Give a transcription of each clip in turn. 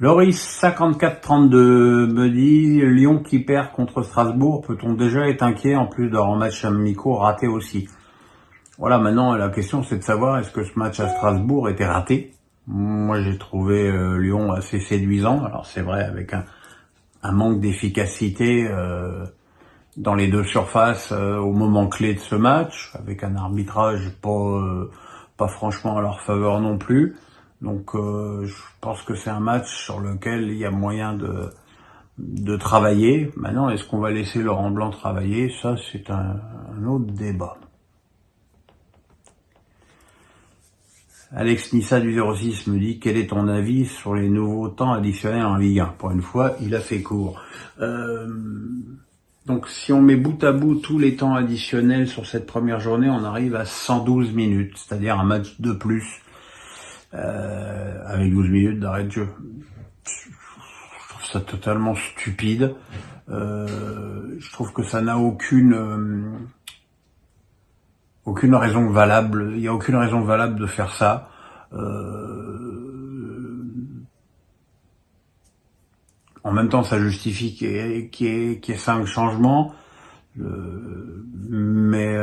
Loris 54-32 me dit Lyon qui perd contre Strasbourg, peut-on déjà être inquiet en plus d'avoir un match amicaux raté aussi? Voilà, maintenant la question c'est de savoir est-ce que ce match à Strasbourg était raté. Moi j'ai trouvé Lyon assez séduisant, alors c'est vrai avec un manque d'efficacité dans les deux surfaces au moment clé de ce match, avec un arbitrage pas franchement à leur faveur non plus. Donc je pense que c'est un match sur lequel il y a moyen de travailler. Maintenant, est-ce qu'on va laisser Laurent Blanc travailler? Ça, c'est un autre débat. Alex Nissa du 06 me dit quel est ton avis sur les nouveaux temps additionnels en Ligue 1? Pour une fois, il a fait court. Donc si on met bout à bout tous les temps additionnels sur cette première journée, on arrive à 112 minutes, c'est-à-dire un match de plus avec 12 minutes d'arrêt de jeu. Je trouve ça totalement stupide. Je trouve que ça n'a aucune raison valable. Il n'y a aucune raison valable de faire ça. En même temps, ça justifie qu'il y ait 5 changements, mais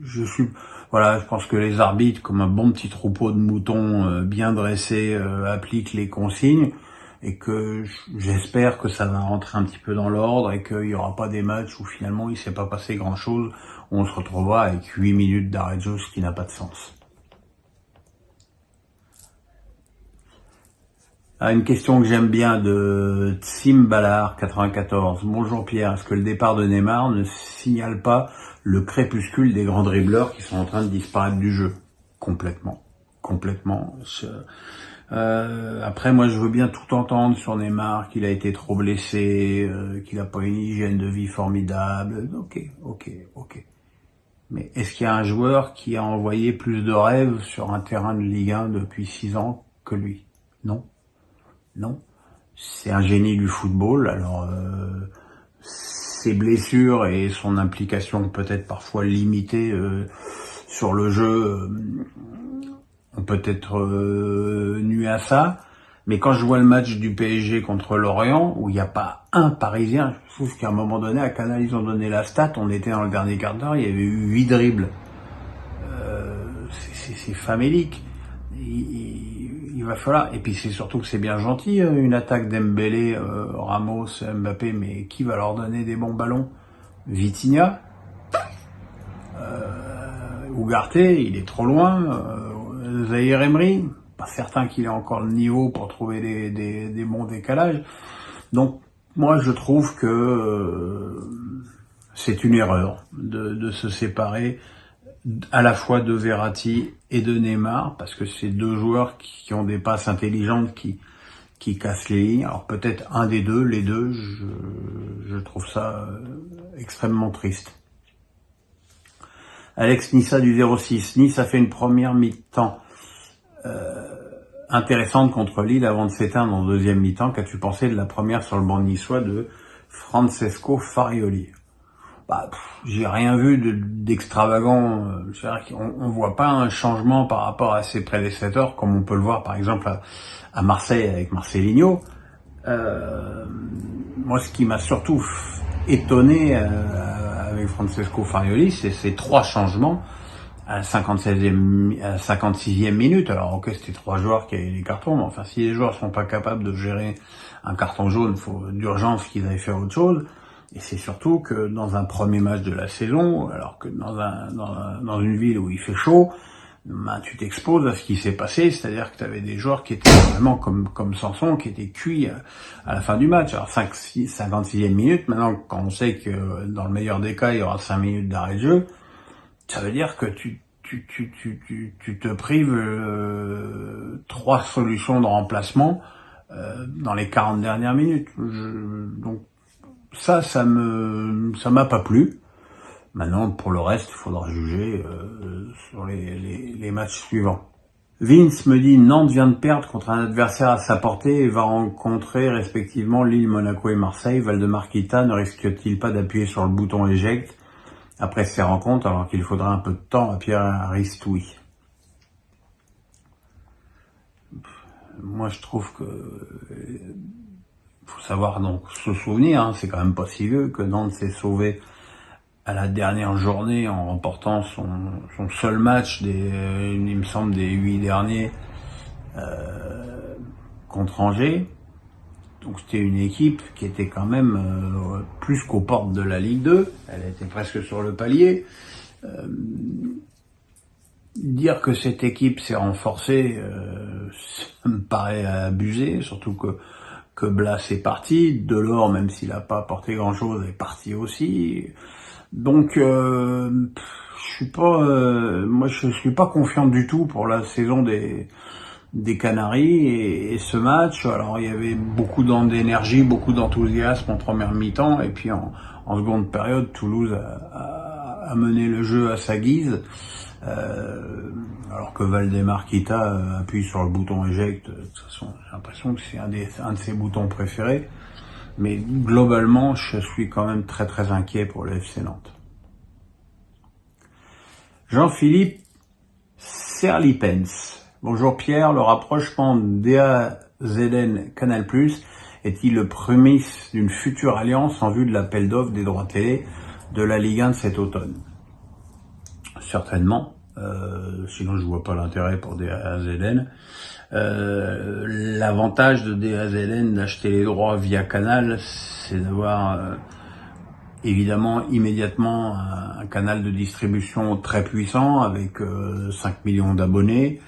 je pense que les arbitres, comme un bon petit troupeau de moutons bien dressés, appliquent les consignes, et que j'espère que ça va rentrer un petit peu dans l'ordre et qu'il n'y aura pas des matchs où finalement il s'est pas passé grand-chose, où on se retrouvera avec 8 minutes d'arrêt de jeu, ce qui n'a pas de sens. Une question que j'aime bien de Tsim Ballard 94. Bonjour Pierre, est-ce que le départ de Neymar ne signale pas le crépuscule des grands dribbleurs qui sont en train de disparaître du jeu? Complètement. Après, moi, je veux bien tout entendre sur Neymar, qu'il a été trop blessé, qu'il n'a pas une hygiène de vie formidable. Ok. Mais est-ce qu'il y a un joueur qui a envoyé plus de rêves sur un terrain de Ligue 1 depuis 6 ans que lui? Non. C'est un génie du football, alors ses blessures et son implication peut-être parfois limitée sur le jeu ont peut-être nuit à ça. Mais quand je vois le match du PSG contre Lorient, où il n'y a pas un Parisien, je trouve qu'à un moment donné, à Canal, ils ont donné la stat, on était dans le dernier quart d'heure, il y avait eu 8 dribbles. C'est famélique. Il va falloir, et puis c'est surtout que c'est bien gentil, une attaque d'Embélé, Ramos, Mbappé, mais qui va leur donner des bons ballons? Vitinha, Ugarte, il est trop loin, Zahir Emery, pas certain qu'il ait encore le niveau pour trouver des bons décalages. Donc moi je trouve que c'est une erreur de se séparer à la fois de Verratti et de Neymar, parce que c'est deux joueurs qui ont des passes intelligentes qui cassent les lignes. Alors peut-être un des deux, les deux, je trouve ça extrêmement triste. Alex Nissa du 06. Nice a fait une première mi-temps intéressante contre Lille avant de s'éteindre en deuxième mi-temps. Qu'as-tu pensé de la première sur le banc niçois de Francesco Farioli? J'ai rien vu d'extravagant. On voit pas un changement par rapport à ses prédécesseurs, comme on peut le voir par exemple à Marseille avec Marcelinho. Moi, ce qui m'a surtout étonné avec Francesco Farioli, c'est ces 3 changements à la 56e minute. Alors ok, c'était 3 joueurs qui avaient les cartons, mais enfin si les joueurs sont pas capables de gérer un carton jaune, il faut d'urgence qu'ils aillent faire autre chose. Et c'est surtout que dans un premier match de la saison, alors que dans une ville où il fait chaud, tu t'exposes à ce qui s'est passé, c'est-à-dire que tu avais des joueurs qui étaient vraiment comme Sanson, qui étaient cuits à la fin du match. Alors 56e minute, maintenant quand on sait que dans le meilleur des cas, il y aura 5 minutes d'arrêt de jeu, ça veut dire que tu te prives 3 solutions de remplacement dans les 40 dernières minutes. Donc ça m'a pas plu. Maintenant, pour le reste, il faudra juger sur les matchs suivants. Vince me dit Nantes vient de perdre contre un adversaire à sa portée et va rencontrer respectivement Lille, Monaco et Marseille. Valdemarquita ne risque-t-il pas d'appuyer sur le bouton éjecte après ces rencontres alors qu'il faudra un peu de temps à Pierre Aristoui? moi je trouve que faut savoir donc se souvenir, hein, c'est quand même pas si vieux que Nantes s'est sauvé à la dernière journée en remportant son seul match il me semble des 8 derniers contre Angers. Donc c'était une équipe qui était quand même plus qu'aux portes de la Ligue 2, elle était presque sur le palier. Dire que cette équipe s'est renforcée, ça me paraît abusé, surtout que Blas est parti, Delors, même s'il n'a pas apporté grand-chose, est parti aussi. Donc je suis pas confiant du tout pour la saison des Canaries et ce match. Alors il y avait beaucoup d'énergie, beaucoup d'enthousiasme en première mi-temps et puis en seconde période, Toulouse a mené le jeu à sa guise. Alors que Valdemar Kita appuie sur le bouton éjecte, de toute façon j'ai l'impression que c'est un de ses boutons préférés. Mais globalement, je suis quand même très très inquiet pour le FC Nantes. Jean-Philippe Serlipens. Bonjour Pierre, le rapprochement DAZN Canal+ est-il le prémisse d'une future alliance en vue de l'appel d'offres des droits télé de la Ligue 1 de cet automne? Certainement, sinon je vois pas l'intérêt pour DAZN. L'avantage de DAZN d'acheter les droits via Canal, c'est d'avoir évidemment immédiatement un canal de distribution très puissant avec 5 millions d'abonnés.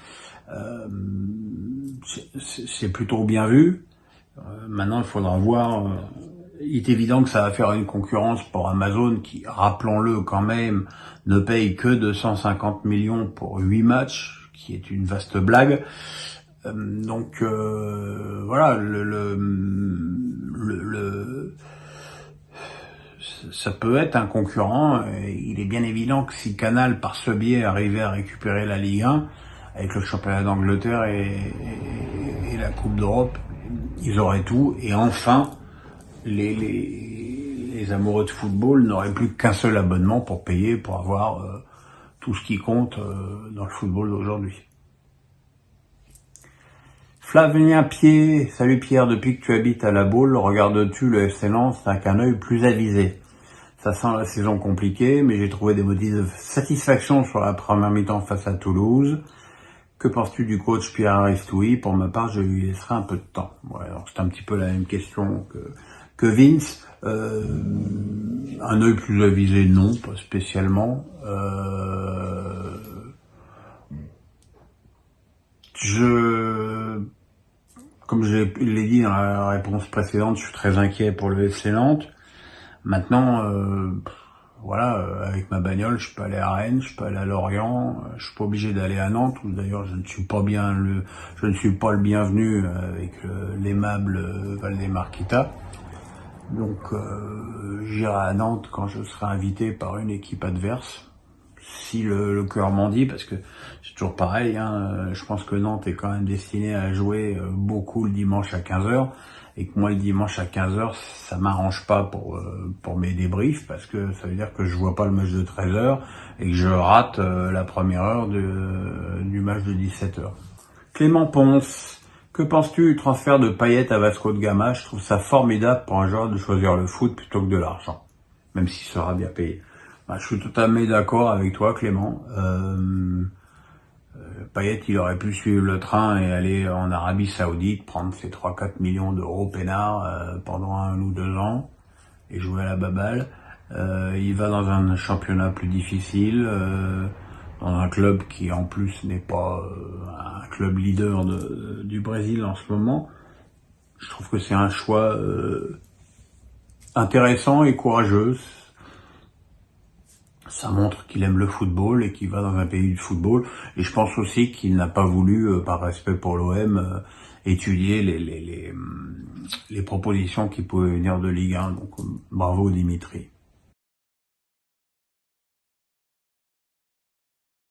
C'est plutôt bien vu. Maintenant, il faudra voir. Il est évident que ça va faire une concurrence pour Amazon qui, rappelons-le quand même, ne paye que 250 millions pour 8 matchs, qui est une vaste blague. Donc voilà, ça peut être un concurrent. Il est bien évident que si Canal, par ce biais, arrivait à récupérer la Ligue 1, avec le championnat d'Angleterre et la Coupe d'Europe, ils auraient tout. Et enfin, les amoureux de football n'auraient plus qu'un seul abonnement pour payer, pour avoir tout ce qui compte dans le football d'aujourd'hui. Flavien Pied, salut Pierre, depuis que tu habites à La Baule, regardes-tu le FC Nantes avec un œil plus avisé? Ça sent la saison compliquée, mais j'ai trouvé des motifs de satisfaction sur la première mi-temps face à Toulouse. Que penses-tu du coach Pierre Aristoui? Pour ma part, je lui laisserai un peu de temps. Ouais, alors c'est un petit peu la même question que Vince. Un œil plus avisé, non, pas spécialement. Comme je l'ai dit dans la réponse précédente, je suis très inquiet pour le FC Nantes. Maintenant, voilà, avec ma bagnole, je peux aller à Rennes, je peux aller à Lorient, je suis pas obligé d'aller à Nantes, où d'ailleurs je ne suis pas le bienvenu avec l'aimable Valdemar Kita. Donc j'irai à Nantes quand je serai invité par une équipe adverse, si le cœur m'en dit, parce que c'est toujours pareil, hein, je pense que Nantes est quand même destiné à jouer beaucoup le dimanche à 15h, et que moi le dimanche à 15h, ça m'arrange pas pour mes débriefs, parce que ça veut dire que je vois pas le match de 13h, et que je rate la première heure du match de 17h. Clément Ponce, que penses-tu du transfert de Payet à Vasco de Gama? Je trouve ça formidable pour un joueur de choisir le foot plutôt que de l'argent, même s'il sera bien payé. Je suis totalement d'accord avec toi, Clément. Payet, il aurait pu suivre le train et aller en Arabie Saoudite, prendre ses 3-4 millions d'euros peinards pendant 1 ou 2 ans et jouer à la baballe. Il va dans un championnat plus difficile, dans un club qui en plus n'est pas un club leader du Brésil en ce moment. Je trouve que c'est un choix intéressant et courageux. Ça montre qu'il aime le football et qu'il va dans un pays de football. Et je pense aussi qu'il n'a pas voulu, par respect pour l'OM, étudier les propositions qui pouvaient venir de Ligue 1. Donc bravo Dimitri.